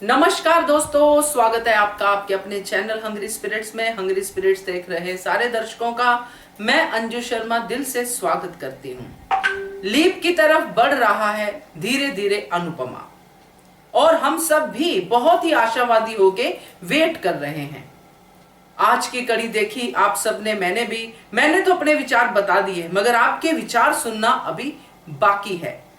नमस्कार दोस्तों, स्वागत है आपका आपके अपने चैनल हंग्री स्पिरिट्स में। हंग्री स्पिरिट्स देख रहे सारे दर्शकों का मैं अंजू शर्मा दिल से स्वागत करती हूँ। लीप की तरफ बढ़ रहा है धीरे धीरे अनुपमा, और हम सब भी बहुत ही आशावादी होके वेट कर रहे हैं। आज की कड़ी देखी आप सबने, मैंने तो अपने विचार बता दिए, मगर आपके विचार सुनना अभी बाकी है।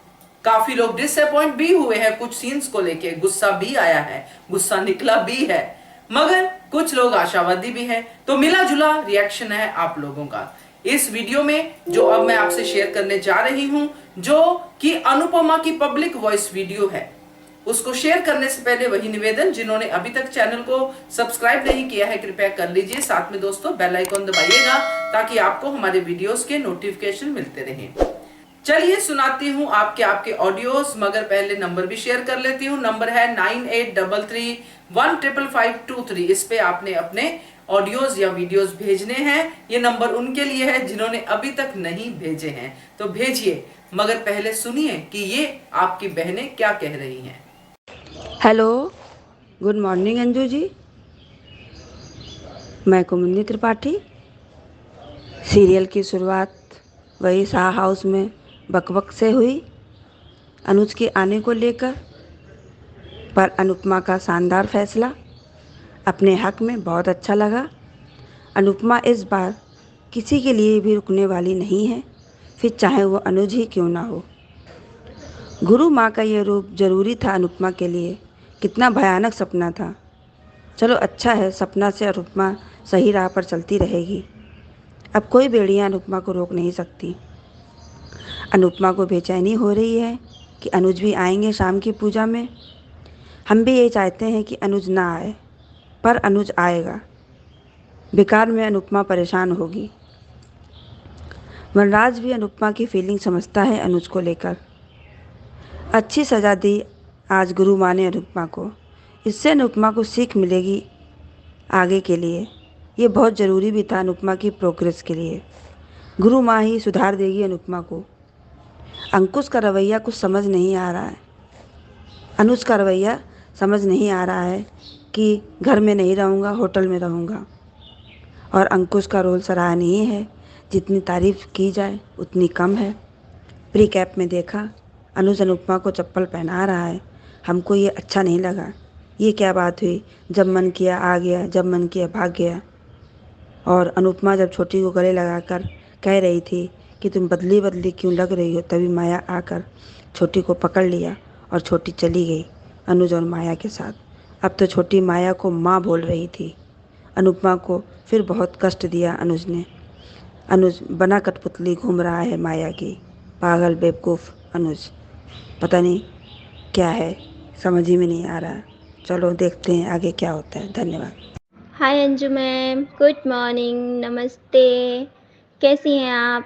काफी लोग डिसअपॉइंट भी हुए हैं, कुछ सीन्स को लेके गुस्सा भी आया है, गुस्सा निकला भी है, मगर कुछ लोग आशावादी भी हैं। तो मिला जुला रिएक्शन है आप लोगों का इस वीडियो में, जो अब मैं आपसे शेयर करने जा रही हूं, जो कि अनुपमा की पब्लिक वॉइस वीडियो है। उसको शेयर करने से पहले वही निवेदन, जिन्होंने अभी तक चैनल को सब्सक्राइब नहीं किया है कृपया कर लीजिए। साथ में दोस्तों बेल आइकॉन दबाइएगा ताकि आपको हमारे वीडियोस के नोटिफिकेशन मिलते रहें। चलिए सुनाती हूँ आपके ऑडियोस, मगर पहले नंबर भी शेयर कर लेती हूँ। नंबर है 9833155523। इस पे आपने अपने ऑडियोज या वीडियोस भेजने हैं। ये नंबर उनके लिए है जिन्होंने अभी तक नहीं भेजे हैं, तो भेजिए, मगर पहले सुनिए कि ये आपकी बहनें क्या कह रही हैं। Hello, good morning Anju ji. मैं कुमुदनी त्रिपाठी। सीरियल की शुरुआत वही शाह हाउस में बकबक से हुई अनुज के आने को लेकर, पर अनुपमा का शानदार फैसला अपने हक में बहुत अच्छा लगा। अनुपमा इस बार किसी के लिए भी रुकने वाली नहीं है, फिर चाहे वो अनुज ही क्यों ना हो। गुरु माँ का ये रूप जरूरी था अनुपमा के लिए। कितना भयानक सपना था। चलो अच्छा है, सपना से अनुपमा सही राह पर चलती रहेगी। अब कोई बेड़ियाँ अनुपमा को रोक नहीं सकती। अनुपमा को बेचैनी हो रही है कि अनुज भी आएंगे शाम की पूजा में। हम भी यही चाहते हैं कि अनुज ना आए, पर अनुज आएगा। बेकार में अनुपमा परेशान होगी। वनराज भी अनुपमा की फीलिंग समझता है अनुज को लेकर। अच्छी सज़ा दी आज गुरु माँ ने अनुपमा को। इससे अनुपमा को सीख मिलेगी आगे के लिए। ये बहुत ज़रूरी भी था अनुपमा की प्रोग्रेस के लिए। गुरु माँ ही सुधार देगी अनुपमा को। अंकुश का रवैया कुछ समझ नहीं आ रहा है। अनुज का रवैया समझ नहीं आ रहा है कि घर में नहीं रहूँगा, होटल में रहूँगा। और अंकुश का रोल सराहनीय है। जितनी तारीफ़ की जाए उतनी कम है। प्री कैप में देखा अनुज अनुपमा को चप्पल पहना रहा है। हमको ये अच्छा नहीं लगा। ये क्या बात हुई, जब मन किया आ गया, जब मन किया भाग गया। और अनुपमा जब छोटी को गले लगाकर कह रही थी कि तुम बदली बदली क्यों लग रही हो, तभी माया आकर छोटी को पकड़ लिया और छोटी चली गई अनुज और माया के साथ। अब तो छोटी माया को माँ बोल रही थी। अनुपमा को फिर बहुत कष्ट दिया अनुज ने। अनुज बना कठपुतली घूम रहा है माया की। पागल बेवकूफ़ अनुज, पता नहीं क्या है, समझ ही में नहीं आ रहा। चलो देखते हैं आगे क्या होता है। धन्यवाद। हाय अंजू मैम, गुड मॉर्निंग, नमस्ते। कैसी हैं आप?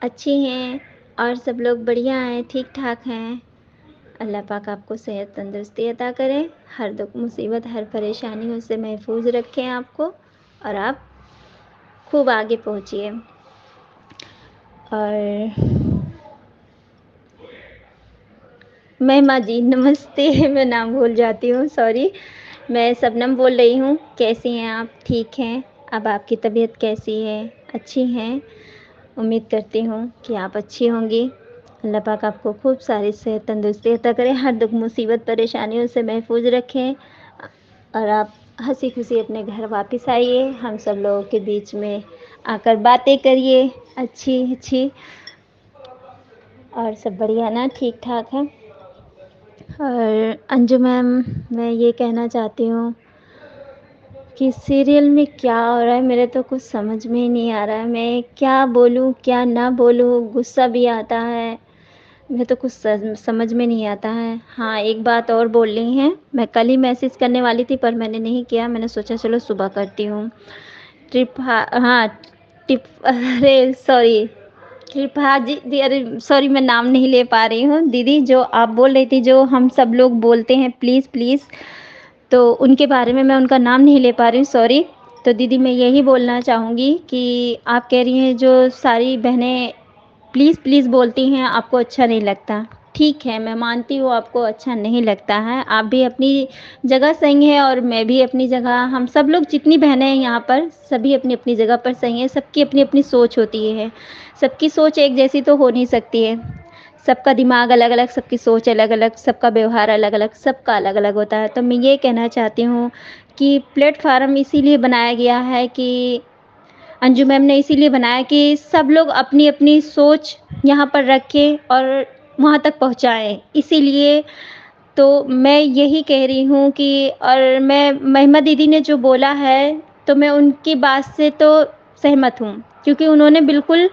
अच्छी हैं? और सब लोग बढ़िया हैं, ठीक ठाक हैं? अल्लाह पाक आपको सेहत तंदुरुस्ती अता करें, हर दुख मुसीबत हर परेशानियों से महफूज रखें आपको, और आप खूब आगे पहुँचिए। और महिमा जी नमस्ते। मैं नाम भूल जाती हूँ, सॉरी। मैं शबनम बोल रही हूँ। कैसी हैं आप? ठीक हैं? अब आपकी तबीयत कैसी है? अच्छी हैं? उम्मीद करती हूँ कि आप अच्छी होंगी। अल्लाह पाक आपको खूब सारी सेहत तंदुरुस्ती अता करें, हर दुख मुसीबत परेशानियों से महफूज रखें, और आप हंसी खुशी अपने घर वापस आइए। हम सब लोगों के बीच में आकर बातें करिए अच्छी अच्छी। और सब बढ़िया ना? ठीक ठाक है? और अंजू मैम, मैं ये कहना चाहती हूँ कि सीरियल में क्या हो रहा है, मेरे तो कुछ समझ में ही नहीं आ रहा है। मैं क्या बोलूँ क्या ना बोलूँ, गुस्सा भी आता है, मैं तो कुछ समझ में नहीं आता है। हाँ, एक बात और बोल रही हैं, मैं कल ही मैसेज करने वाली थी पर मैंने नहीं किया। मैंने सोचा चलो सुबह करती हूँ। अरे सॉरी, कृपा जी, अरे सॉरी, मैं नाम नहीं ले पा रही हूँ। दीदी, जो आप बोल रही थी, जो हम सब लोग बोलते हैं प्लीज़ प्लीज़, तो उनके बारे में मैं उनका नाम नहीं ले पा रही हूँ, सॉरी। तो दीदी, मैं यही बोलना चाहूँगी कि आप कह रही हैं जो सारी बहनें प्लीज़ प्लीज़ बोलती हैं, आपको अच्छा नहीं लगता। ठीक है, मैं मानती हूँ आपको अच्छा नहीं लगता है। आप भी अपनी जगह सही हैं और मैं भी अपनी जगह, हम सब लोग जितनी बहनें हैं यहाँ पर, सभी अपनी-अपनी जगह पर सही हैं। सबकी अपनी-अपनी सोच होती है। सबकी सोच एक जैसी तो हो नहीं सकती है। सबका दिमाग अलग-अलग, सबकी सोच अलग-अलग, सबका व्यवहार अलग-अलग, सबका अलग-अलग होता है। तो मैं ये कहना चाहती हूँ कि प्लेटफ़ॉर्म इसीलिए बनाया गया है कि अंजू मैम ने इसीलिए बनाया कि सब लोग अपनी-अपनी सोच यहाँ पर रखें और वहाँ तक पहुँचाएँ। इसीलिए तो मैं यही कह रही हूँ कि और मैं महिमा दीदी ने जो बोला है, तो मैं उनकी बात से तो सहमत हूँ, क्योंकि उन्होंने बिल्कुल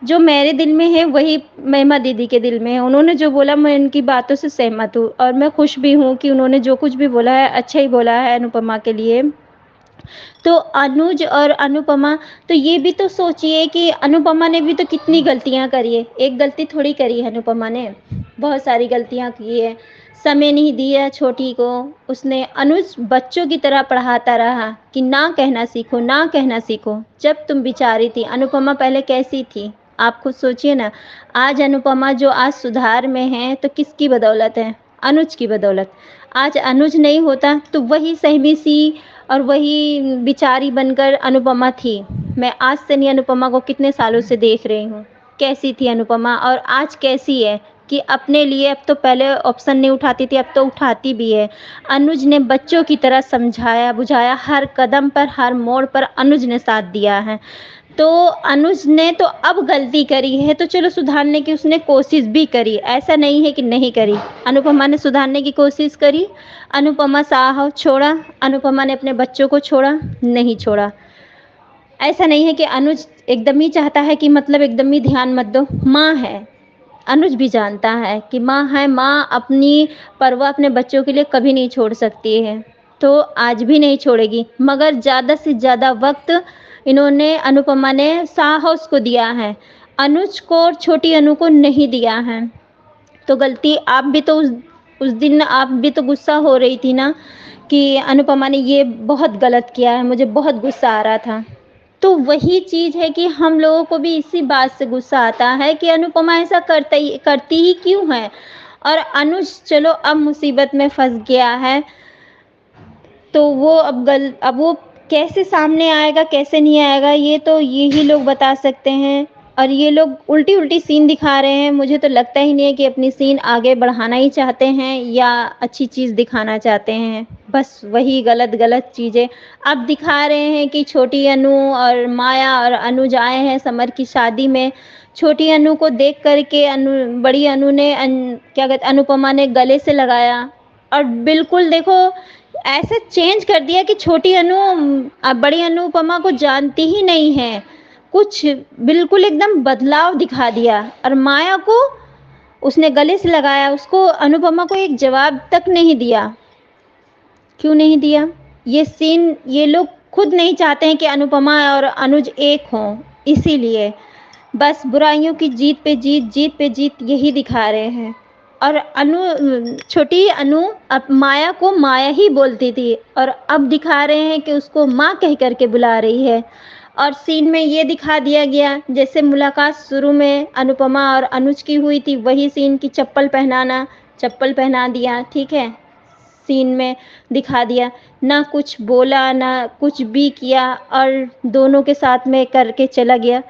जो मेरे दिल में है, वही महिमा दीदी के दिल में है। उन्होंने जो बोला, मैं उनकी बातों से सहमत हूँ और मैं खुश भी हूँ कि उन्होंने जो कुछ भी बोला है, अच्छा ही बोला है अनुपमा के लिए। तो अनुज और अनुपमा, तो ये भी तो सोचिए कि अनुपमा ने भी तो कितनी गलतियाँ करी है। एक गलती थोड़ी करी है अनुपमा ने, बहुत सारी गलतियाँ की है। समय नहीं दिया छोटी को, उसने अनुज बच्चों की तरह पढ़ाता रहा कि ना कहना सीखो, ना कहना सीखो। जब तुम बिचारी थी, अनुपमा पहले कैसी थी? आप खुद सोचिए ना। आज अनुपमा जो आज सुधार में है, तो किसकी बदौलत है? अनुज की बदौलत। आज अनुज नहीं होता तो वही सहमी सी और वही बेचारी बनकर अनुपमा थी। मैं आज से नहीं, अनुपमा को कितने सालों से देख रही हूँ। कैसी थी अनुपमा और आज कैसी है कि अपने लिए अब तो पहले ऑप्शन नहीं उठाती थी, अब तो उठाती भी है। अनुज ने बच्चों की तरह समझाया बुझाया, हर कदम पर हर मोड़ पर अनुज ने साथ दिया है। तो अनुज ने तो अब गलती करी है, तो चलो सुधारने की उसने कोशिश भी करी, ऐसा नहीं है कि नहीं करी। अनुपमा ने सुधारने की कोशिश करी। अनुपमा साहब छोड़ा, अनुपमा ने अपने बच्चों को छोड़ा, नहीं छोड़ा। ऐसा नहीं है कि अनुज एकदम ही चाहता है कि मतलब एकदम ही ध्यान मत दो। माँ है, अनुज भी जानता है कि माँ है, माँ अपनी परवाह अपने बच्चों के लिए कभी नहीं छोड़ सकती है, तो आज भी नहीं छोड़ेगी। मगर ज़्यादा से ज़्यादा वक्त इन्होंने, अनुपमा ने साहस को दिया है, अनुज को और छोटी अनु को नहीं दिया है। तो गलती आप भी तो उस दिन आप भी तो गुस्सा हो रही थी ना कि अनुपमा ने ये बहुत गलत किया है, मुझे बहुत गुस्सा आ रहा था। तो वही चीज़ है कि हम लोगों को भी इसी बात से गुस्सा आता है कि अनुपमा ऐसा करती ही क्यों है। और अनुज चलो अब मुसीबत में फंस गया है, तो वो अब वो कैसे सामने आएगा कैसे नहीं आएगा, ये तो यही लोग बता सकते हैं। और ये लोग उल्टी उल्टी सीन दिखा रहे हैं। मुझे तो लगता ही नहीं है कि अपनी सीन आगे बढ़ाना ही चाहते हैं या अच्छी चीज़ दिखाना चाहते हैं। बस वही गलत गलत चीज़ें अब दिखा रहे हैं कि छोटी अनु और माया और अनुज आए हैं समर की शादी में। छोटी अनु को देख करके बड़ी अनु ने क्या कहते अनुपमा ने गले से लगाया और बिल्कुल देखो ऐसे चेंज कर दिया कि छोटी अनु बड़ी अनुपमा को जानती ही नहीं है। कुछ बिल्कुल एकदम बदलाव दिखा दिया। और माया को उसने गले से लगाया, उसको अनुपमा को एक जवाब तक नहीं दिया। क्यों नहीं दिया? ये सीन ये लोग खुद नहीं चाहते हैं कि अनुपमा और अनुज एक हों, इसीलिए बस बुराइयों की जीत पे जीत, जीत पे जीत यही दिखा रहे हैं। और छोटी अनु अब माया को माया ही बोलती थी और अब दिखा रहे हैं कि उसको माँ कह करके बुला रही है। और सीन में ये दिखा दिया गया जैसे मुलाकात शुरू में अनुपमा और अनुज की हुई थी, वही सीन की चप्पल पहना दिया, ठीक है। सीन में दिखा दिया, ना कुछ बोला ना कुछ भी किया और दोनों के साथ में करके चला गया।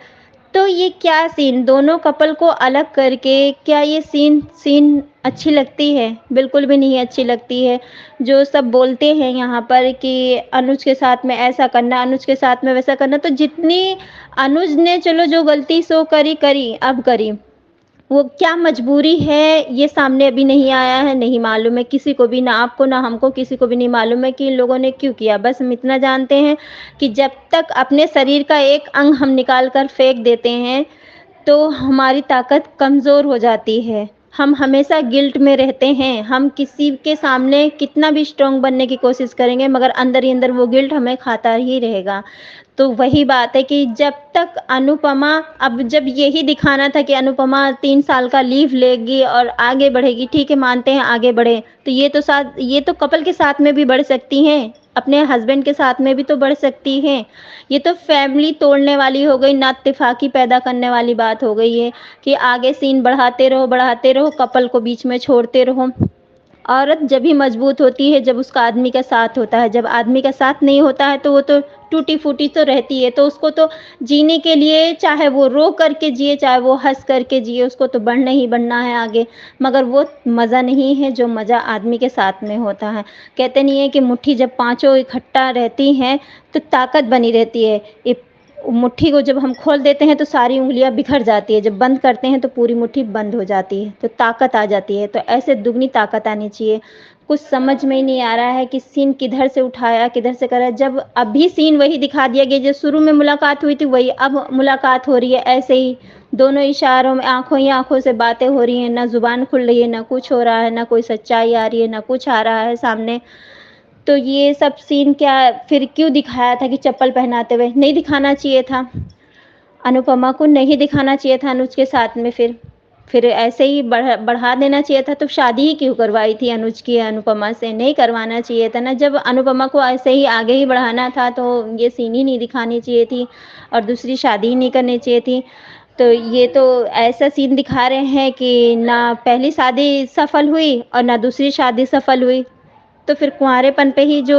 तो ये क्या सीन, दोनों कपल को अलग करके क्या ये सीन अच्छी लगती है? बिल्कुल भी नहीं अच्छी लगती है। जो सब बोलते हैं यहाँ पर कि अनुज के साथ में ऐसा करना, अनुज के साथ में वैसा करना, तो जितनी अनुज ने चलो जो गलती सो करी अब करी, वो क्या मजबूरी है ये सामने अभी नहीं आया है, नहीं मालूम है किसी को भी, ना आपको ना हमको, किसी को भी नहीं मालूम है कि इन लोगों ने क्यों किया। बस हम इतना जानते हैं कि जब तक अपने शरीर का एक अंग हम निकाल कर फेंक देते हैं तो हमारी ताकत कमज़ोर हो जाती है। हम हमेशा गिल्ट में रहते हैं। हम किसी के सामने कितना भी स्ट्रॉन्ग बनने की कोशिश करेंगे मगर अंदर ही अंदर वो गिल्ट हमें खाता ही रहेगा। तो वही बात है कि जब तक अनुपमा, अब जब यही दिखाना था कि अनुपमा 3 साल का लीव लेगी और आगे बढ़ेगी, ठीक है मानते हैं आगे बढ़े, तो ये तो कपल के साथ में भी बढ़ सकती हैं, अपने हस्बैंड के साथ में भी तो बढ़ सकती हैं। ये तो फैमिली तोड़ने वाली हो गई, नाइत्तेफाकी पैदा करने वाली बात हो गई है कि आगे सीन बढ़ाते रहो, कपल को बीच में छोड़ते रहो। औरत जब भी मजबूत होती है जब उसका आदमी का साथ होता है, जब आदमी का साथ नहीं होता है तो वो तो टूटी फूटी तो रहती है। तो उसको तो जीने के लिए चाहे वो रो करके जिए चाहे वो हंस करके जिए, उसको तो बढ़ना ही बढ़ना है आगे। मगर वो मज़ा नहीं है जो मज़ा आदमी के साथ में होता है। कहते नहीं है कि मुट्ठी जब पांचों इकट्ठा रहती हैं तो ताकत बनी रहती है। ये मुट्ठी को जब हम खोल देते हैं तो सारी उंगलियां बिखर जाती है, जब बंद करते हैं तो पूरी मुट्ठी बंद हो जाती है, तो ताकत आ जाती है। तो ऐसे दुगनी ताकत आनी चाहिए। कुछ समझ में ही नहीं आ रहा है कि सीन किधर से उठाया किधर से करा। जब अभी सीन वही दिखा दिया गया जो शुरू में मुलाकात हुई थी, वही अब मुलाकात हो रही है ऐसे ही, दोनों इशारों में आंखों ही आंखों से बातें हो रही हैं, ना जुबान खुल रही है, ना कुछ हो रहा है, ना कोई सच्चाई आ रही है, ना कुछ आ रहा है सामने। तो ये सब सीन क्या फिर क्यों दिखाया था कि चप्पल पहनाते हुए? नहीं दिखाना चाहिए था, अनुपमा को नहीं दिखाना चाहिए था अनुज के साथ में। फिर ऐसे ही बढ़ा देना चाहिए था। तो शादी ही क्यों करवाई थी अनुज की अनुपमा से? नहीं करवाना चाहिए था ना। जब अनुपमा को ऐसे ही आगे ही बढ़ाना था तो ये सीन ही नहीं दिखानी चाहिए थी और दूसरी शादी ही नहीं करनी चाहिए थी। तो ये तो ऐसा सीन दिखा रहे हैं कि ना पहली शादी सफल हुई और ना दूसरी शादी सफल हुई। तो फिर कुंवारेपन पे ही जो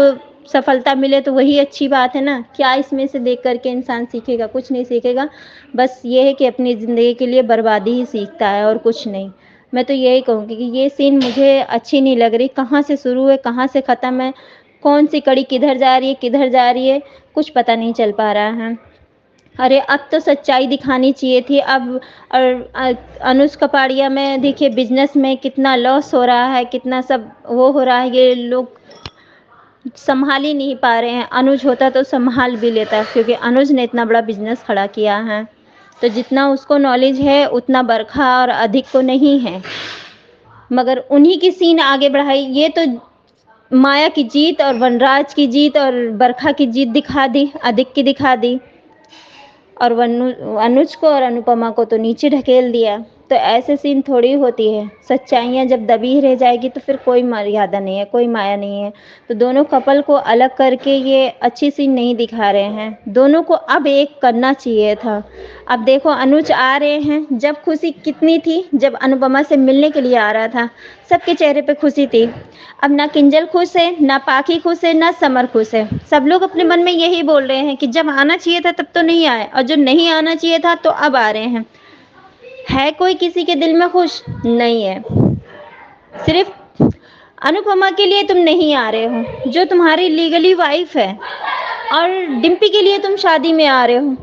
सफलता मिले तो वही अच्छी बात है ना। क्या इसमें से देख करके इंसान सीखेगा? कुछ नहीं सीखेगा। बस ये है कि अपनी ज़िंदगी के लिए बर्बादी ही सीखता है और कुछ नहीं। मैं तो यही कहूँगी कि ये सीन मुझे अच्छी नहीं लग रही। कहाँ से शुरू है कहाँ से ख़त्म है, कौन सी कड़ी किधर जा रही है किधर जा रही है, कुछ पता नहीं चल पा रहा है। अरे अब तो सच्चाई दिखानी चाहिए थी। अब अनुज कपाड़िया में देखिए बिजनेस में कितना लॉस हो रहा है, कितना सब वो हो रहा है, ये लोग संभाल ही नहीं पा रहे हैं। अनुज होता तो संभाल भी लेता, क्योंकि अनुज ने इतना बड़ा बिजनेस खड़ा किया है। तो जितना उसको नॉलेज है उतना बरखा और अधिक को नहीं है, मगर उन्हीं की सीन आगे बढ़ाई। ये तो माया की जीत और वनराज की जीत और बरखा की जीत दिखा दी, अधिक की दिखा दी, और अनुज को और अनुपमा को तो नीचे ढकेल दिया। तो ऐसे सीन थोड़ी होती है। सच्चाइयाँ जब दबी रह जाएगी तो फिर कोई मर्यादा नहीं है, कोई माया नहीं है। तो दोनों कपल को अलग करके ये अच्छी सीन नहीं दिखा रहे हैं। दोनों को अब एक करना चाहिए था। अब देखो अनुज आ रहे हैं, जब खुशी कितनी थी जब अनुपमा से मिलने के लिए आ रहा था, सबके चेहरे पे खुशी थी। अब ना किंजल खुश है, ना पाखी खुश है, ना समर खुश है। सब लोग अपने मन में यही बोल रहे हैं कि जब आना चाहिए था तब तो नहीं आए, और जो नहीं आना चाहिए था तो अब आ रहे हैं। है कोई किसी के दिल में खुश? नहीं है। सिर्फ अनुपमा के लिए तुम नहीं आ रहे हो, जो तुम्हारी लीगली वाइफ है, और डिम्पी के लिए तुम शादी में आ रहे हो,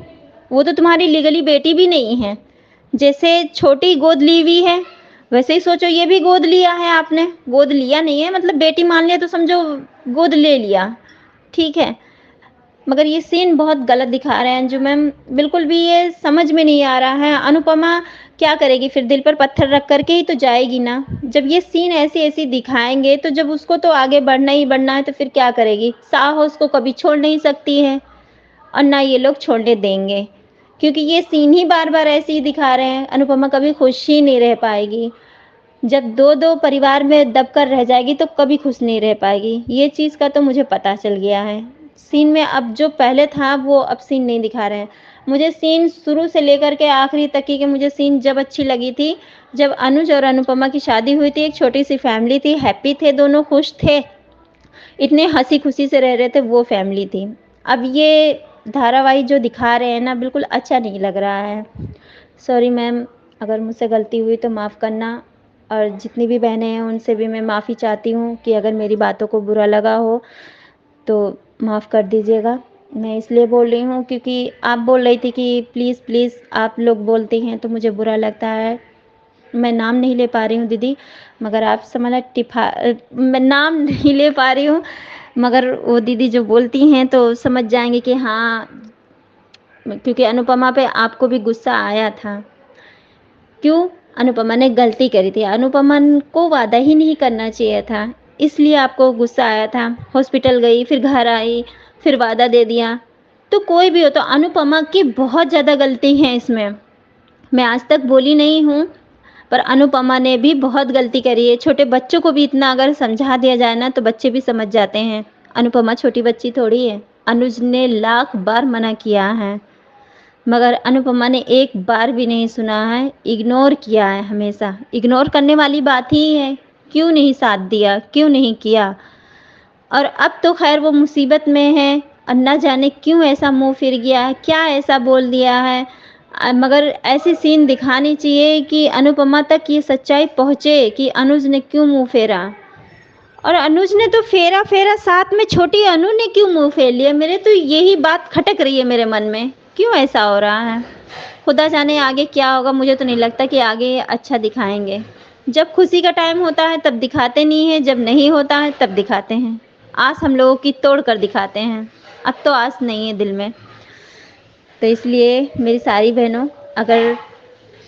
वो तो तुम्हारी लीगली बेटी भी नहीं है। जैसे छोटी गोद ली हुई है वैसे ही सोचो ये भी गोद लिया है आपने। गोद लिया नहीं है, मतलब बेटी मान लिया तो समझो गोद ले लिया, ठीक है। मगर ये सीन बहुत गलत दिखा रहे हैं जो मैम, बिल्कुल भी ये समझ में नहीं आ रहा है। अनुपमा क्या करेगी फिर? दिल पर पत्थर रख करके ही तो जाएगी ना। जब ये सीन ऐसी ऐसी दिखाएंगे तो जब उसको तो आगे बढ़ना ही बढ़ना है तो फिर क्या करेगी? साहस को कभी छोड़ नहीं सकती है और ना ये लोग छोड़ने देंगे, क्योंकि ये सीन ही बार बार ऐसे ही दिखा रहे हैं। अनुपमा कभी खुश ही नहीं रह पाएगी। जब दो दो परिवार में दबकर रह जाएगी तो कभी खुश नहीं रह पाएगी। ये चीज़ का तो मुझे पता चल गया है। सीन में अब जो पहले था वो अब सीन नहीं दिखा रहे हैं। मुझे सीन शुरू से लेकर के आखिरी तक की मुझे सीन जब अच्छी लगी थी, जब अनुज और अनुपमा की शादी हुई थी, एक छोटी सी फैमिली थी, हैप्पी थे, दोनों खुश थे, इतने हंसी खुशी से रह रहे थे, वो फैमिली थी। अब ये धारावाहिक जो दिखा रहे हैं ना, बिल्कुल अच्छा नहीं लग रहा है। सॉरी मैम, अगर मुझसे गलती हुई तो माफ़ करना, और जितनी भी बहनें हैं उनसे भी मैं माफ़ी चाहती हूँ कि अगर मेरी बातों को बुरा लगा हो तो माफ़ कर दीजिएगा। मैं इसलिए बोल रही हूँ क्योंकि आप बोल रही थी कि प्लीज़ प्लीज़, आप लोग बोलते हैं तो मुझे बुरा लगता है। मैं नाम नहीं ले पा रही हूँ दीदी, मगर आप समझना मैं नाम नहीं ले पा रही हूँ, मगर वो दीदी जो बोलती हैं तो समझ जाएंगे कि हाँ, क्योंकि अनुपमा पे आपको भी गुस्सा आया था। क्यों? अनुपमा ने गलती करी थी, अनुपमा को वादा ही नहीं करना चाहिए था, इसलिए आपको गुस्सा आया था। हॉस्पिटल गई, फिर घर आई, फिर वादा दे दिया, तो कोई भी हो, तो अनुपमा की बहुत ज़्यादा गलती है इसमें। मैं आज तक बोली नहीं हूँ, पर अनुपमा ने भी बहुत गलती करी है। छोटे बच्चों को भी इतना अगर समझा दिया जाए ना, तो बच्चे भी समझ जाते हैं। अनुपमा छोटी बच्ची थोड़ी है। अनुज ने लाख बार मना किया है, मगर अनुपमा ने एक बार भी नहीं सुना है, इग्नोर किया है हमेशा। इग्नोर करने वाली बात ही है, क्यों नहीं साथ दिया, क्यों नहीं किया। और अब तो खैर वो मुसीबत में है, और न जाने क्यों ऐसा मुंह फिर गया है, क्या ऐसा बोल दिया है। मगर ऐसी सीन दिखानी चाहिए कि अनुपमा तक ये सच्चाई पहुँचे कि अनुज ने क्यों मुंह फेरा। और अनुज ने तो फेरा फेरा, साथ में छोटी अनु ने क्यों मुंह फेर लिया। मेरे तो यही बात खटक रही है मेरे मन में, क्यों ऐसा हो रहा है। खुदा जाने आगे क्या होगा। मुझे तो नहीं लगता कि आगे अच्छा दिखाएंगे। जब खुशी का टाइम होता है तब दिखाते नहीं है, जब नहीं होता है तब दिखाते हैं। आस हम लोगों की तोड़ कर दिखाते हैं। अब तो आस नहीं है दिल में। तो इसलिए मेरी सारी बहनों, अगर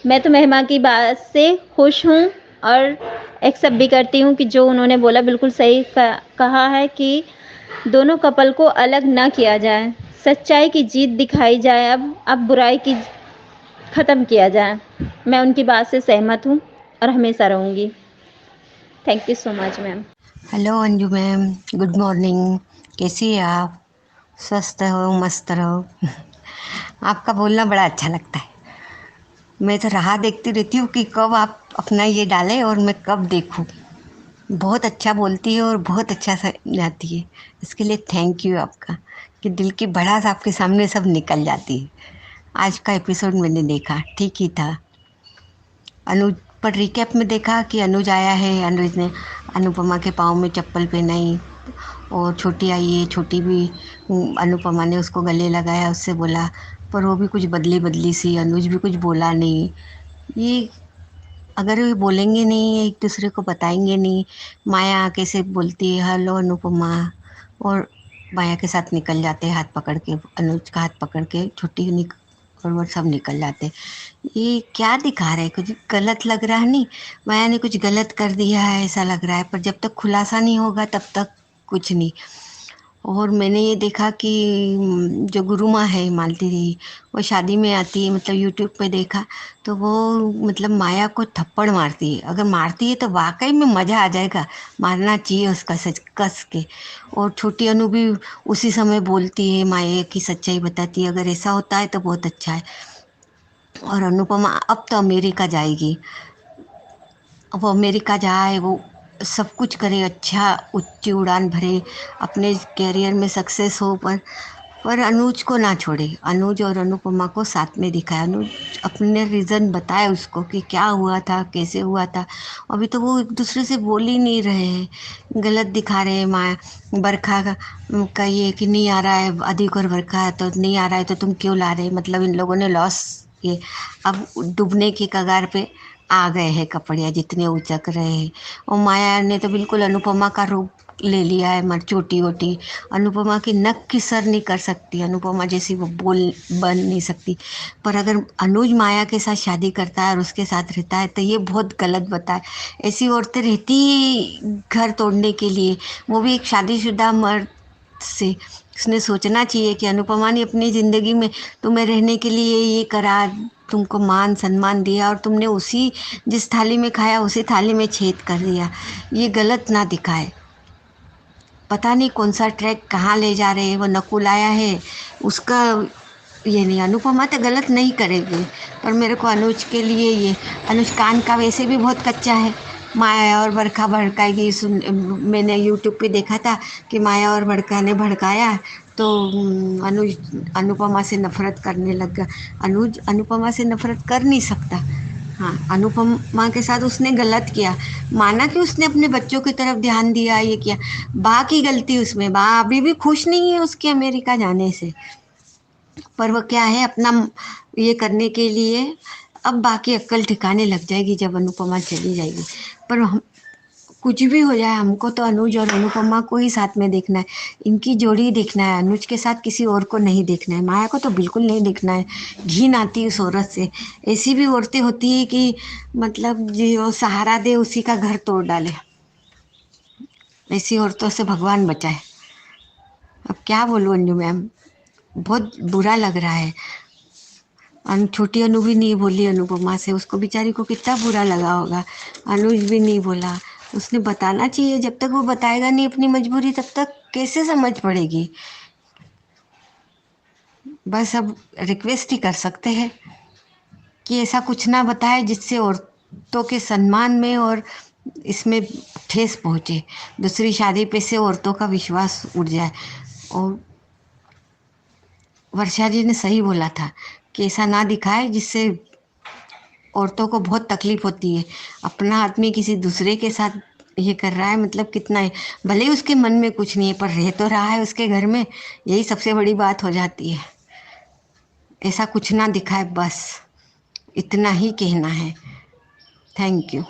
मैं तो महिमा की बात से खुश हूँ, और एक्सेप्ट भी करती हूँ कि जो उन्होंने बोला बिल्कुल सही कहा है कि दोनों कपल को अलग ना किया जाए, सच्चाई की जीत दिखाई जाए। अब बुराई की ख़त्म किया जाए। मैं उनकी बात से सहमत हूँ और हमेशा रहूँगी। Thank you so much ma'am. Hello Anju ma'am, good morning. कैसी है आप? स्वस्थ रहो, मस्त रहो। आपका बोलना बड़ा अच्छा लगता है। मैं तो राह देखती रहती हूँ कि कब आप अपना ये डालें और मैं कब देखूँ। बहुत अच्छा बोलती है और बहुत अच्छा जाती है। इसके लिए थैंक यू आपका, कि दिल की भड़ास आपके सामने सब निकल जाती है। आज का एपिसोड मैंने देखा, ठीक ही था। अनुज पर रिकैप में देखा कि अनुज आया है, अनुज ने अनुपमा के पाँव में चप्पल पहनाई, और छोटी आई है, छोटी भी अनुपमा ने उसको गले लगाया, उससे बोला, पर वो भी कुछ बदली बदली सी, अनुज भी कुछ बोला नहीं। ये अगर ये बोलेंगे नहीं, एक दूसरे को बताएंगे नहीं, माया कैसे बोलती है हेलो अनुपमा, और माया के साथ निकल जाते हैं हाथ पकड़ के, अनुज का हाथ पकड़ के छोटी और वो सब निकल जाते। ये क्या दिखा रहा है? कुछ गलत लग रहा है नहीं? माया ने कुछ गलत कर दिया है ऐसा लग रहा है, पर जब तक खुलासा नहीं होगा तब तक कुछ नहीं। और मैंने ये देखा कि जो गुरु माँ है मालती दी, वो शादी में आती है, मतलब यूट्यूब पे देखा तो वो मतलब माया को थप्पड़ मारती है। अगर मारती है तो वाकई में मज़ा आ जाएगा, मारना चाहिए उसका सच कस के। और छोटी अनु भी उसी समय बोलती है, माया की सच्चाई बताती है। अगर ऐसा होता है तो बहुत अच्छा है। और अनुपमा अब तो अमेरिका जाएगी, वो अमेरिका जाए, वो सब कुछ करे, अच्छा ऊंची उड़ान भरे, अपने कैरियर में सक्सेस हो, पर अनुज को ना छोड़े। अनुज और अनुपमा को साथ में दिखाया। अनुज अपने रीज़न बताए उसको कि क्या हुआ था, कैसे हुआ था। अभी तो वो एक दूसरे से बोल ही नहीं रहे हैं, गलत दिखा रहे हैं। माँ बरखा का ये कि नहीं आ रहा है, अधिक और बरखा है तो नहीं आ रहा है, तो तुम क्यों ला रहे, मतलब इन लोगों ने लॉस, ये अब डूबने की कगार पे आ गए हैं कपड़िया, जितने उचक रहे हैं। और माया ने तो बिल्कुल अनुपमा का रूप ले लिया है, मर छोटी वोटी। अनुपमा की नक की सर नहीं कर सकती, अनुपमा जैसी वो बोल बन नहीं सकती। पर अगर अनुज माया के साथ शादी करता है और उसके साथ रहता है तो ये बहुत गलत बताए। ऐसी औरतें रहती ही घर तोड़ने के लिए, वो भी एक शादीशुदा मर्द से। उसने सोचना चाहिए कि अनुपमा ने अपनी ज़िंदगी में तुम्हें रहने के लिए ये करा, तुमको मान सम्मान दिया, और तुमने उसी जिस थाली में खाया उसी थाली में छेद कर दिया। ये गलत ना दिखाए। पता नहीं कौन सा ट्रैक कहाँ ले जा रहे हैं। वो नकुल आया है उसका ये नहीं, अनुपमा तो गलत नहीं करेगी, पर मेरे को अनुज के लिए ये, अनुज कान का वैसे भी बहुत कच्चा है। माया और बरखा भड़काएगी, सुन मैंने यूट्यूब पे देखा था कि माया और बरखा ने भड़काया तो अनुज अनुपमा से नफरत करने लग गया। अनुज अनुपमा से नफरत कर नहीं सकता। हाँ, अनुपमा के साथ उसने गलत किया, माना कि उसने अपने बच्चों की तरफ ध्यान दिया, ये किया। बा की गलती उसमें, बा अभी भी खुश नहीं है उसके अमेरिका जाने से, पर वो क्या है अपना ये करने के लिए, अब बाकी अक्ल ठिकाने लग जाएगी जब अनुपमा चली जाएगी। पर हम कुछ भी हो जाए, हमको तो अनुज और अनुपमा को ही साथ में देखना है, इनकी जोड़ी देखना है। अनुज के साथ किसी और को नहीं देखना है, माया को तो बिल्कुल नहीं देखना है। घिन आती है उस औरत से। ऐसी भी औरतें होती है कि मतलब जो सहारा दे उसी का घर तोड़ डाले। ऐसी औरतों से भगवान बचाए। अब क्या बोलूँ अंजू मैम, बहुत बुरा लग रहा है। छोटी अनु भी नहीं बोली अनुपमा से, उसको बेचारी को कितना बुरा लगा होगा। अनुज भी नहीं बोला। उसने बताना चाहिए, जब तक वो बताएगा नहीं अपनी मजबूरी तब तक कैसे समझ पड़ेगी। बस अब रिक्वेस्ट ही कर सकते हैं कि ऐसा कुछ ना बताए जिससे औरतों के सम्मान में और इसमें ठेस पहुंचे। दूसरी शादी पे से औरतों का विश्वास उठ जाए। और वर्षा जी ने सही बोला था कि ऐसा ना दिखाए जिससे औरतों को बहुत तकलीफ होती है। अपना आदमी किसी दूसरे के साथ ये कर रहा है, मतलब कितना है। भले ही उसके मन में कुछ नहीं है पर रह तो रहा है उसके घर में, यही सबसे बड़ी बात हो जाती है। ऐसा कुछ ना दिखाए, बस इतना ही कहना है। Thank you.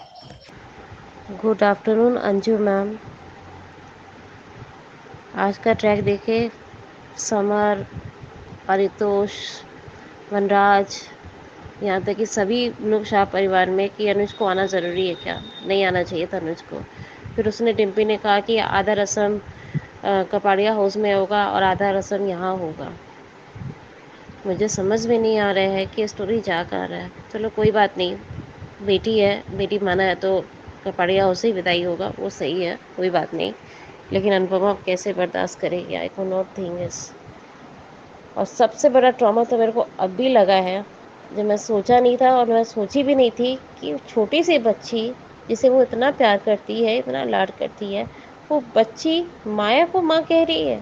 Good afternoon Anju ma'am. आज का ट्रैक देखे, समर, परितोष, वनराज, यहाँ तक कि सभी लोग शाह परिवार में कि अनुज को आना ज़रूरी है क्या, नहीं आना चाहिए था अनुज को। फिर उसने डिम्पी ने कहा कि आधा रस्म कपाड़िया हाउस में होगा और आधा रस्म यहाँ होगा। मुझे समझ में नहीं आ रहा है कि स्टोरी जा कहाँ रहा है। चलो कोई बात नहीं, बेटी है, बेटी माना है तो कपाड़िया हाउस से ही विदाई होगा, वो सही है, कोई बात नहीं। लेकिन अनुपमा कैसे बर्दाश्त करेगी, आई को नॉट थिंक इस। और सबसे बड़ा ट्रॉमा तो मेरे को अब भी लगा है, जो मैं सोचा नहीं था और मैं सोची भी नहीं थी कि छोटी सी बच्ची जिसे वो इतना प्यार करती है, इतना लाड करती है, वो बच्ची माया को माँ कह रही है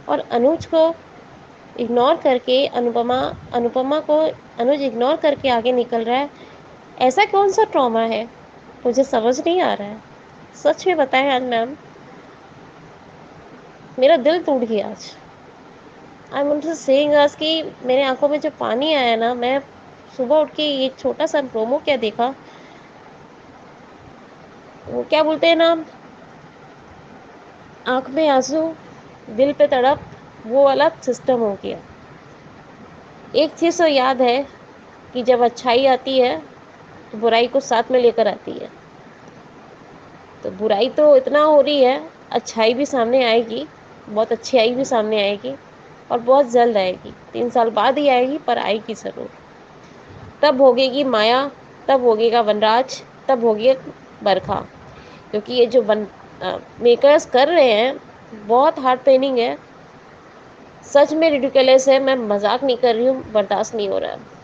और अनुज को इग्नोर करके अनुपमा को अनुज इग्नोर करके आगे निकल रहा है। ऐसा कौन सा ट्रॉमा है, मुझे समझ नहीं आ रहा है। सच में बताएं आज मैम, मेरा दिल टूट गया आज। आई एम टू सेइंग आज कि मेरे आंखों में जो पानी आया ना, मैं सुबह उठ के ये छोटा सा प्रोमो क्या देखा, वो क्या बोलते हैं ना, आंख में आंसू दिल पे तड़प, वो वाला सिस्टम हो गया। एक चीज़ तो याद है कि जब अच्छाई आती है तो बुराई को साथ में लेकर आती है। तो बुराई तो इतना हो रही है, अच्छाई भी सामने आएगी, बहुत अच्छाई भी सामने आएगी और बहुत जल्द आएगी, 3 साल बाद ही आएगी पर आएगी ज़रूर। तब भोगेगी माया, तब भोगेगा वनराज, तब भोगेगी बरखा। क्योंकि ये जो मेकर्स कर रहे हैं बहुत हार्ड पेनिंग है, सच में रिडिकुलस है, मैं मजाक नहीं कर रही हूँ, बर्दाश्त नहीं हो रहा है।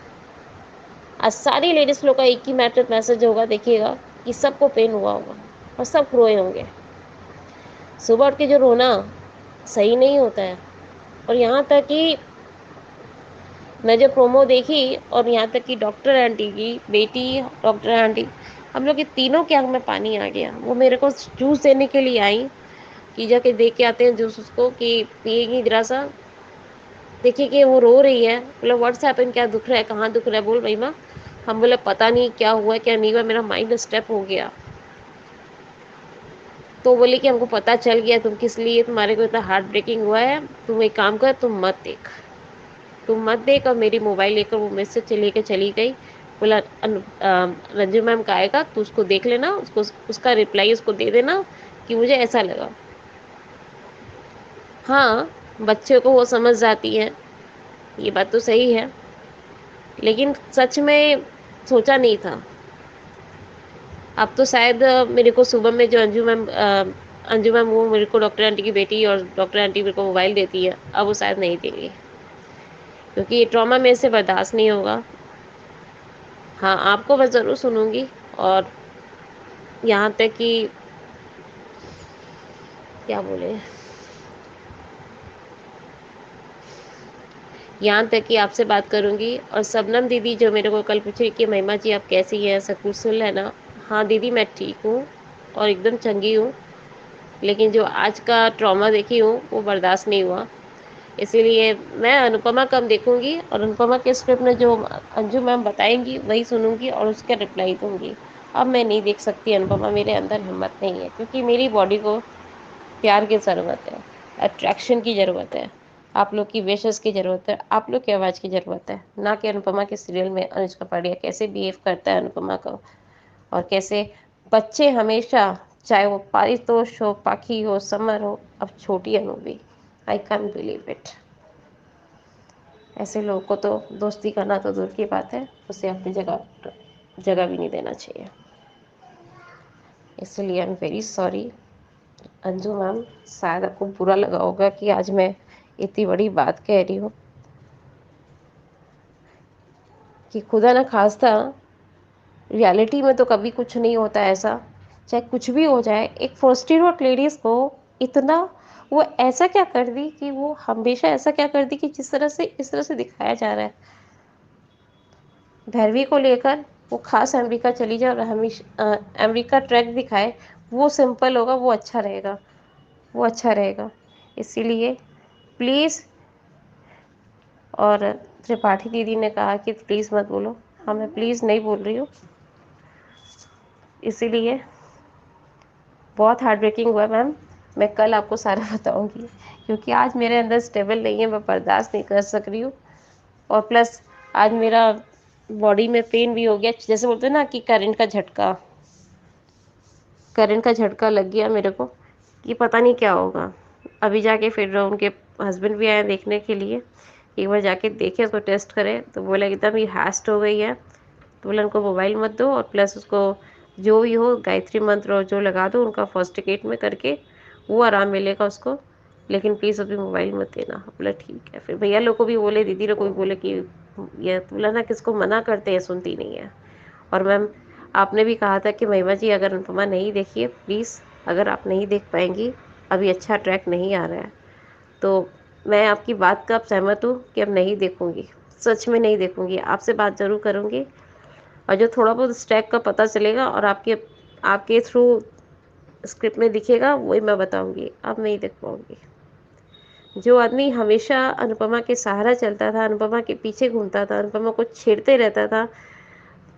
आज सारी लेडीज लोग का एक ही मैसेज होगा, देखिएगा कि सबको पेन हुआ होगा और सब रोए होंगे। सुबह उठ के जो रोना सही नहीं होता है। और यहाँ तक कि मैं जो प्रोमो देखी और यहाँ तक कि डॉक्टर आंटी की बेटी, डॉक्टर आंटी, हम लोग के तीनों के आँख में पानी आ गया। वो मेरे को जूस देने के लिए आई कि जाके देख के आते हैं जूस उसको, कि पिएगी जरा सा, देखिए कि वो रो रही है। बोला व्हाट्स हैपन, क्या दुख रहा है, कहाँ दुख रहा है, बोल भाई माँ। हम बोले पता नहीं क्या हुआ क्या नहीं हुआ, मेरा माइंड स्टेप हो गया। तो बोले कि हमको पता चल गया तुम किस लिए, तुम्हारे को इतना हार्ट ब्रेकिंग हुआ है, तुम एक काम कर, तुम मत देख। और मेरी मोबाइल लेकर वो मैसेज लेके चली गई। बोला रंजू मैम का आएगा तो उसको देख लेना, उसको उसका रिप्लाई उसको दे देना कि मुझे ऐसा लगा। हाँ, बच्चे को वो समझ जाती है, ये बात तो सही है, लेकिन सच में सोचा नहीं था। अब तो शायद मेरे को सुबह में जो अंजू मैम वो मेरे को डॉक्टर आंटी की बेटी और डॉक्टर आंटी मेरे को मोबाइल देती है, अब वो शायद नहीं देंगी, क्योंकि ये ट्रॉमा मेरे से बर्दाश्त नहीं होगा। हाँ, आपको मैं ज़रूर सुनूंगी। और यहाँ तक कि क्या बोले, यहाँ तक कि आपसे बात करूंगी। और सबनम दीदी जो मेरे को कल पूछी कि महिमा जी आप कैसी हैं, सब कुछ सुन लेना। हाँ दीदी, मैं ठीक हूँ और एकदम चंगी हूँ, लेकिन जो आज का ट्रॉमा देखी हूँ वो बर्दाश्त नहीं हुआ। इसीलिए मैं अनुपमा कम देखूंगी और अनुपमा के स्क्रिप्ट में जो अंजू मैम बताएंगी वही सुनूंगी और उसका रिप्लाई दूंगी। अब मैं नहीं देख सकती अनुपमा, मेरे अंदर हिम्मत नहीं है, क्योंकि मेरी बॉडी को प्यार की ज़रूरत है, अट्रैक्शन की ज़रूरत है, आप लोग की विशेस की ज़रूरत है, आप लोग की आवाज़ की ज़रूरत है, ना कि अनुपमा के सीरियल में अनुज कपाड़िया कैसे बिहेव करता है अनुपमा को। और कैसे बच्चे हमेशा, चाहे वो पारितोष हो, पाखी हो, समर हो, अब छोटी अनु भी, आई कैन बिलीव इट। ऐसे लोगों को तो दोस्ती करना तो दूर की बात है, उसे अपनी जगह भी नहीं देना चाहिए। इसलिए I am very sorry Anju ma'am, शायद आपको बुरा लगा होगा कि आज मैं इतनी बड़ी बात कह रही हूँ कि खुदा न खास्ता रियलिटी में तो कभी कुछ नहीं होता ऐसा, चाहे कुछ भी हो जाए। एक फर्स्ट लेडीज़ को इतना, वो ऐसा क्या कर दी कि वो हमेशा ऐसा क्या कर दी कि जिस तरह से इस तरह से दिखाया जा रहा है भैरवी को लेकर, वो खास अमेरिका चली जाए और हमेशा अमेरिका ट्रैक दिखाए, वो सिंपल होगा, वो अच्छा रहेगा, वो अच्छा रहेगा। इसीलिए प्लीज़, और त्रिपाठी दीदी ने कहा कि प्लीज़ मत बोलो, हाँ मैं प्लीज़ नहीं बोल रही हूँ। इसीलिए बहुत हार्ट ब्रेकिंग हुआ मैम, मैं कल आपको सारा बताऊंगी, क्योंकि आज मेरे अंदर स्टेबल नहीं है, मैं बर्दाश्त नहीं कर सक रही हूँ। और प्लस आज मेरा बॉडी में पेन भी हो गया, जैसे बोलते हैं ना कि करंट का झटका लग गया मेरे को, कि पता नहीं क्या होगा। अभी जाके फिर उनके हस्बैंड भी आए देखने के लिए, एक बार जाके देखे, उसको टेस्ट करें, तो बोला एकदम ये हैस्ट हो गई है। तो बोला उनको मोबाइल मत दो, और प्लस उसको जो भी हो गायत्री मंत्र और जो लगा दो उनका फर्स्ट एड में करके, वो आराम मिलेगा उसको, लेकिन प्लीज़ अभी मोबाइल मत देना। बोला ठीक है। फिर भैया लोग को भी बोले, दीदी लोग को भी बोले कि ये, बोला ना किसको मना करते हैं, सुनती नहीं है। और मैम आपने भी कहा था कि महिमा जी अगर अनुपमा नहीं देखिए प्लीज़, अगर आप नहीं देख पाएंगी, अभी अच्छा ट्रैक नहीं आ रहा है, तो मैं आपकी बात का अब सहमत हूँ कि अब नहीं देखूँगी, सच में नहीं देखूँगी, आपसे बात ज़रूर करूँगी। और जो थोड़ा बहुत इस ट्रैक का पता चलेगा और आपके थ्रू स्क्रिप्ट में दिखेगा, वही मैं बताऊँगी, अब नहीं देख पाऊँगी। जो आदमी हमेशा अनुपमा के सहारा चलता था, अनुपमा के पीछे घूमता था, अनुपमा को छेड़ते रहता था,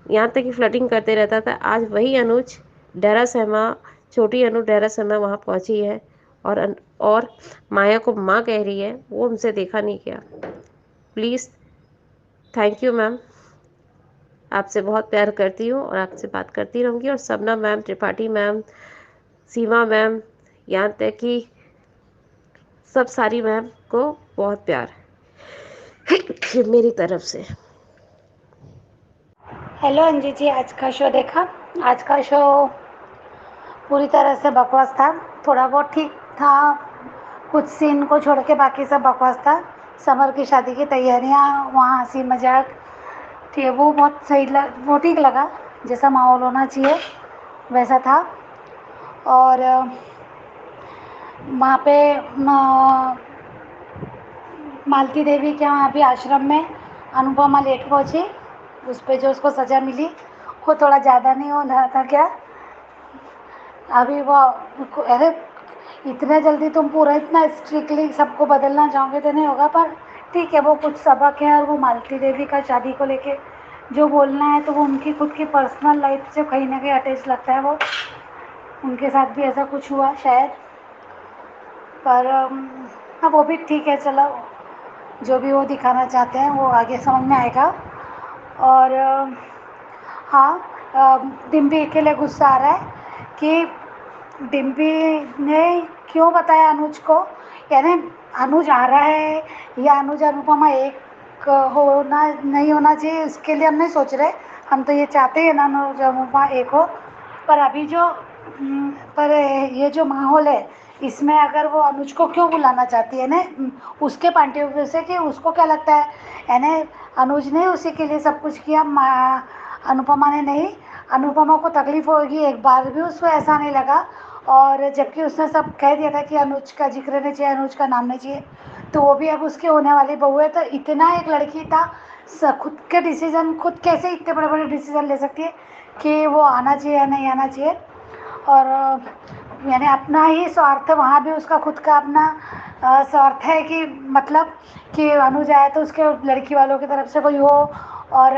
यहाँ तक कि फ्लर्टिंग करते रहता था, आज वही अनुज डेरा सहमा, छोटी अनु डेरा सहमा वहाँ पहुँची है, और माया को माँ कह रही है, वो उनसे देखा नहीं गया। प्लीज़, थैंक यू मैम, आपसे बहुत प्यार करती हूँ और आपसे बात करती रहूँगी। और सपना मैम, त्रिपाठी मैम, सीमा मैम, यहाँ तक कि सब सारी मैम को बहुत प्यार मेरी तरफ से। हेलो अंजी जी, आज का शो देखा? आज का शो पूरी तरह से बकवास था। थोड़ा बहुत ठीक था, कुछ सीन को छोड़ के बाकी सब बकवास था। समर की शादी की तैयारियां, वहाँ हंसी मजाक थी, वो बहुत वो ठीक लगा, जैसा माहौल होना चाहिए वैसा था। और वहाँ पे मालती देवी के वहाँ भी आश्रम में अनुपमा लेट पहुँची, उस पर जो उसको सज़ा मिली वो थोड़ा ज़्यादा नहीं हो रहा था क्या? अभी वो, अरे इतने जल्दी तुम पूरा इतना स्ट्रिक्टली सबको बदलना चाहोगे तो नहीं होगा, पर ठीक है, वो कुछ सबक है। और वो मालती देवी का शादी को लेके जो बोलना है, तो वो उनकी खुद की पर्सनल लाइफ से कहीं ना कहीं अटैच लगता है। वो उनके साथ भी ऐसा कुछ हुआ शायद, पर हाँ वो भी ठीक है, चलो जो भी वो दिखाना चाहते हैं वो आगे समझ में आएगा। और हाँ, डिम्पी के लिए गुस्सा आ रहा है कि डिम्पी ने क्यों बताया अनुज को, यानी अनुज आ रहा है या अनुज अनुपमा एक होना नहीं होना चाहिए, इसके लिए हम नहीं सोच रहे। हम तो ये चाहते हैं ना अनुज अनुपमा एक हो, पर अभी जो पर ये जो माहौल है इसमें अगर वो अनुज को क्यों बुलाना चाहती है ना, उसके पॉइंट ऑफ व्यू से, कि उसको क्या लगता है यानी अनुज ने उसी के लिए सब कुछ किया, अनुपमा ने नहीं। अनुपमा को तकलीफ होगी, एक बार भी उसको ऐसा नहीं लगा, और जबकि उसने सब कह दिया था कि अनुज का जिक्र नहीं चाहिए, अनुज का नाम नहीं चाहिए, तो वो भी अब उसकी होने वाली बहू है। तो इतना एक लड़की था, खुद के डिसीजन, खुद कैसे इतने बड़े बड़े डिसीजन ले सकती है कि वो आना चाहिए या नहीं आना चाहिए। और यानी अपना ही स्वार्थ, वहाँ भी उसका खुद का अपना स्वार्थ है कि मतलब कि अनुज आए तो उसके लड़की वालों की तरफ से कोई हो और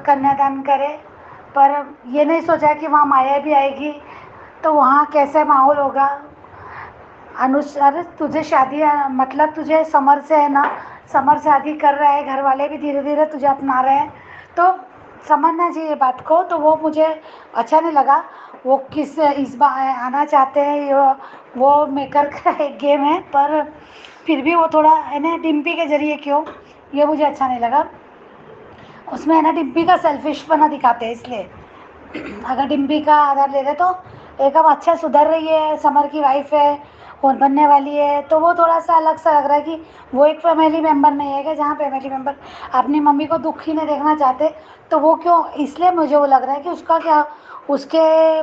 कन्यादान करे, पर ये नहीं सोचा कि वहाँ माया भी आएगी तो वहाँ कैसे माहौल होगा। अनुज, अरे तुझे शादी मतलब तुझे समर से है ना, समर शादी कर रहा है, घर वाले भी धीरे धीरे तुझे अपना रहे हैं, तो समझना चाहिए बात को, तो वो मुझे अच्छा नहीं लगा। वो किस इस बार आना चाहते हैं, वो मेकर का एक गेम है, पर फिर भी वो थोड़ा है ना डिम्पी के जरिए क्यों, ये मुझे अच्छा नहीं लगा। उसमें है ना डिम्पी का सेल्फिशपना दिखाते हैं, इसलिए अगर डिम्पी का आधार ले रहे तो एक अब अच्छा सुधर रही है, समर की वाइफ है और बनने वाली है, तो वो थोड़ा सा अलग सा लग रहा है कि वो एक फैमिली मेम्बर नहीं है, कि जहाँ फैमिली मेम्बर अपनी मम्मी को दुखी नहीं देखना चाहते, तो वो क्यों, इसलिए मुझे वो लग रहा है कि उसका क्या, उसके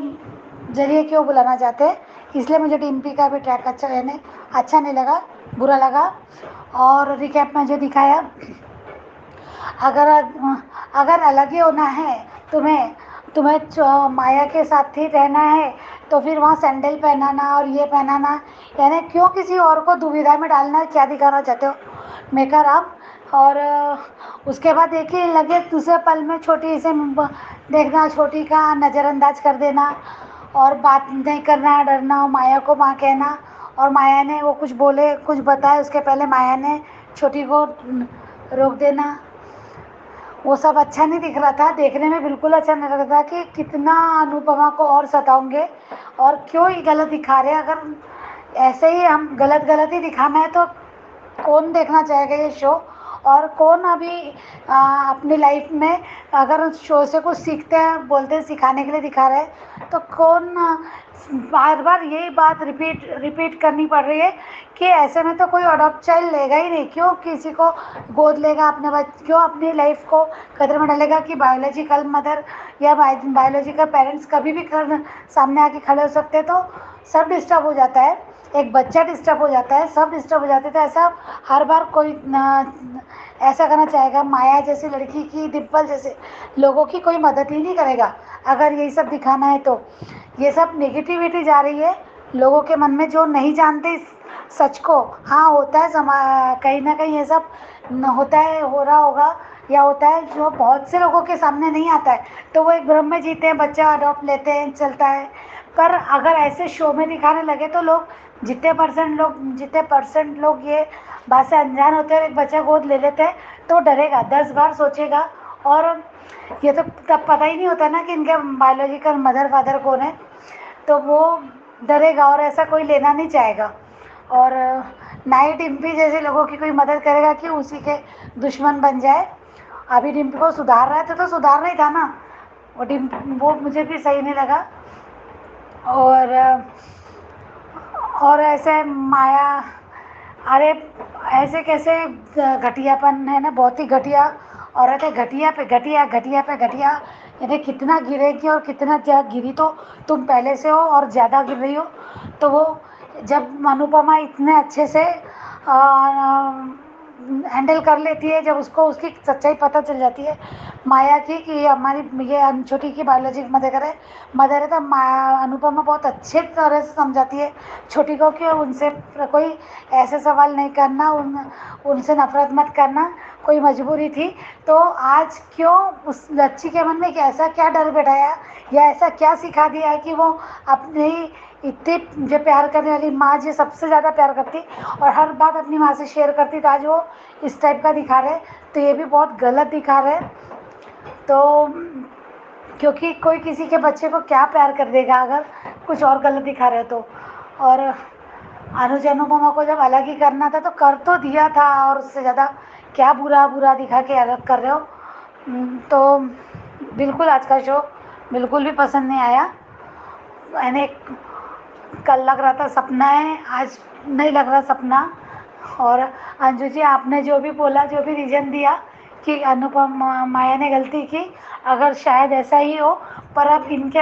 जरिए क्यों बुलाना चाहते हैं, इसलिए मुझे डिम्पी का भी ट्रैक अच्छा नहीं लगा, बुरा लगा। और रिकैप में जो दिखाया, अगर अगर अलग ही होना है तुम्हें, माया के साथ ही रहना है, तो फिर वहाँ सैंडल पहनाना और ये पहनाना, यानी क्यों किसी और को दुविधा में डालना, क्या दिखाना चाहते हो मेकर आप। और उसके बाद देखिए लगे दूसरे पल में छोटी से देखना, छोटी का नज़रअंदाज कर देना और बात नहीं करना, डरना, माया को माँ कहना, और माया ने वो कुछ बोले कुछ बताए उसके पहले माया ने छोटी को रोक देना, वो सब अच्छा नहीं दिख रहा था, देखने में बिल्कुल अच्छा नहीं लग रहा था कि कितना अनुपमा को और सताओगे और क्यों ही गलत दिखा रहे हैं। अगर ऐसे ही हम गलत ही दिखाना है तो कौन देखना चाहेगा ये शो, और कौन अभी अपनी लाइफ में अगर उस शो से कुछ सीखते हैं, बोलते हैं सिखाने के लिए दिखा रहे हैं, तो कौन बार बार यही बात रिपीट करनी पड़ रही है कि ऐसे में तो कोई अडॉप्ट चाइल्ड लेगा ही नहीं, क्यों किसी को गोद लेगा अपने बच्चे, क्यों अपनी लाइफ को खतरे में डालेगा कि बायोलॉजिकल मदर या बायोलॉजिकल पेरेंट्स कभी भी सामने आके खड़े हो सकते हैं, तो सब डिस्टर्ब हो जाता है, एक बच्चा डिस्टर्ब हो जाता है, सब डिस्टर्ब हो जाते थे। ऐसा हर बार कोई ऐसा करना चाहेगा, माया जैसी लड़की की, डिम्पल जैसे लोगों की कोई मदद ही नहीं करेगा अगर यही सब दिखाना है। तो ये सब नेगेटिविटी जा रही है लोगों के मन में, जो नहीं जानते इस सच को। हाँ होता है कहीं ना कहीं ये सब होता है, हो रहा होगा या होता है, जो बहुत से लोगों के सामने नहीं आता है, तो वो एक भ्रम में जीते हैं, बच्चा अडॉप्ट लेते हैं, चलता है। पर अगर ऐसे शो में दिखाने लगे तो लोग जितने परसेंट लोग ये बात से अनजान होते हैं, एक बच्चा गोद ले लेते हैं, तो डरेगा, 10 बार सोचेगा। और ये तो तब पता ही नहीं होता ना कि इनके बायोलॉजिकल मदर फादर कौन है, तो वो डरेगा और ऐसा कोई लेना नहीं चाहेगा। और ना ही डिम्पी जैसे लोगों की कोई मदद करेगा कि उसी के दुश्मन बन जाए। अभी डिम्पी को सुधार रहा है तो सुधारना ही था ना, वो मुझे भी सही नहीं लगा। और ऐसे माया, अरे ऐसे कैसे घटियापन है ना, बहुत ही घटिया औरत है, घटिया पे घटिया, यानी कितना गिरेगी और कितना गिरी तो तुम पहले से हो और ज़्यादा गिर रही हो। तो वो जब अनुपमा इतने अच्छे से हैंडल कर लेती है, जब उसको उसकी सच्चाई पता चल जाती है माया की कि ये हमारी ये छोटी की बायोलॉजिक मदर है, तो अनुपमा बहुत अच्छे तरह से समझाती है छोटी को कि उनसे कोई ऐसे सवाल नहीं करना, उनसे नफरत मत करना, कोई मजबूरी थी। तो आज क्यों उस बच्ची के मन में ऐसा क्या डर बैठाया या ऐसा क्या सिखा दिया है कि वो अपने ही इतनी जो प्यार करने वाली माँ, जो सबसे ज़्यादा प्यार करती और हर बात अपनी माँ से शेयर करती, तो आज वो इस टाइप का दिखा रहे, तो ये भी बहुत गलत दिखा रहे। तो क्योंकि कोई किसी के बच्चे को क्या प्यार कर देगा अगर कुछ और गलत दिखा रहे तो। और अनुपमा को जब अलग ही करना था तो कर तो दिया था, और उससे ज़्यादा क्या बुरा दिखा के अलग कर रहे हो। तो बिल्कुल आज का शो बिल्कुल भी पसंद नहीं आया। मैंने कल लग रहा था सपना है, आज नहीं लग रहा सपना। और अंजू जी, आपने जो भी बोला, जो भी रीज़न दिया कि अनुपमा माया ने गलती की, अगर शायद ऐसा ही हो, पर अब इनके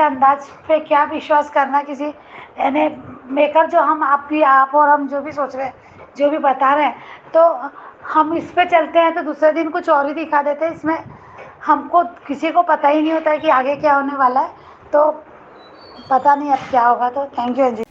अंदाज पे क्या विश्वास करना किसी, यानी मेकर जो आप और हम जो भी सोच रहे हैं, जो भी बता रहे हैं, तो हम इस पे चलते हैं तो दूसरे दिन कुछ और ही दिखा देते हैं। इसमें हमको किसी को पता ही नहीं होता है कि आगे क्या होने वाला है, तो पता नहीं अब क्या होगा। तो थैंक यू अंजू।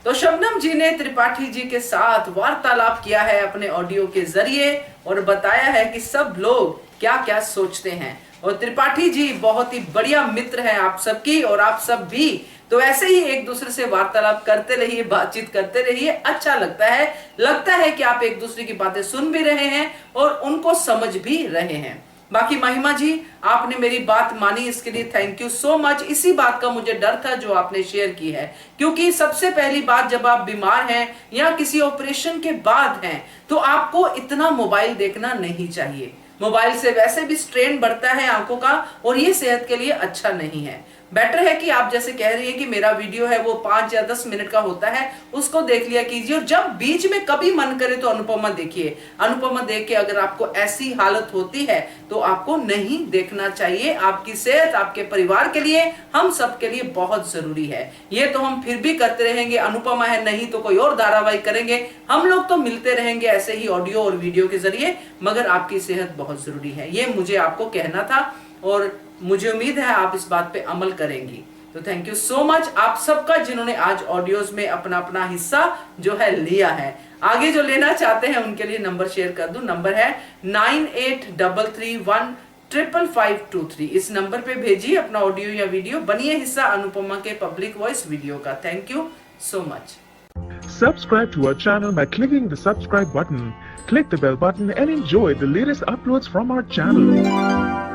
तो शबनम जी ने त्रिपाठी जी के साथ वार्तालाप किया है अपने ऑडियो के जरिए और बताया है कि सब लोग क्या क्या सोचते हैं। और त्रिपाठी जी बहुत ही बढ़िया मित्र हैं आप सबकी, और आप सब भी। तो ऐसे ही एक दूसरे से वार्तालाप करते रहिए, बातचीत करते रहिए, अच्छा लगता है कि आप एक दूसरे की बातें सुन भी रहे हैं और उनको समझ भी रहे हैं। बाकी महिमा जी, आपने मेरी बात मानी, इसके लिए थैंक यू सो मच। इसी बात का मुझे डर था जो आपने शेयर की है, क्योंकि सबसे पहली बात, जब आप बीमार हैं या किसी ऑपरेशन के बाद हैं तो आपको इतना मोबाइल देखना नहीं चाहिए। मोबाइल से वैसे भी स्ट्रेन बढ़ता है आंखों का और ये सेहत के लिए अच्छा नहीं है। बेटर है कि आप जैसे कह रही हैं कि मेरा वीडियो है वो 5 या 10 मिनट का होता है, उसको देख लिया कीजिए, और जब बीच में कभी मन करे तो अनुपमा देखिए। अनुपमा देख के अगर आपको ऐसी हालत होती है तो आपको नहीं देखना चाहिए। आपकी सेहत आपके परिवार के लिए, हम सब के लिए बहुत जरूरी है। ये तो हम फिर भी करते रहेंगे, अनुपमा है नहीं तो कोई और धारावाहिक करेंगे, हम लोग तो मिलते रहेंगे ऐसे ही ऑडियो और वीडियो के जरिए, मगर आपकी सेहत बहुत जरूरी है, ये मुझे आपको कहना था और मुझे उम्मीद है आप इस बात पे अमल करेंगी। तो थैंक यू सो मच आप सबका जिन्होंने आज ऑडियोज में अपना अपना हिस्सा जो है लिया है। आगे जो लेना चाहते हैं उनके लिए नंबर शेयर कर दूं। नंबर है 9833155523। इस नंबर पे भेजिए अपना ऑडियो या वीडियो, बनिए हिस्सा अनुपमा के पब्लिक वॉइस वीडियो का। Thank you so much. Subscribe to our channel by clicking the subscribe button. Click the bell button and enjoy the latest uploads from our channel.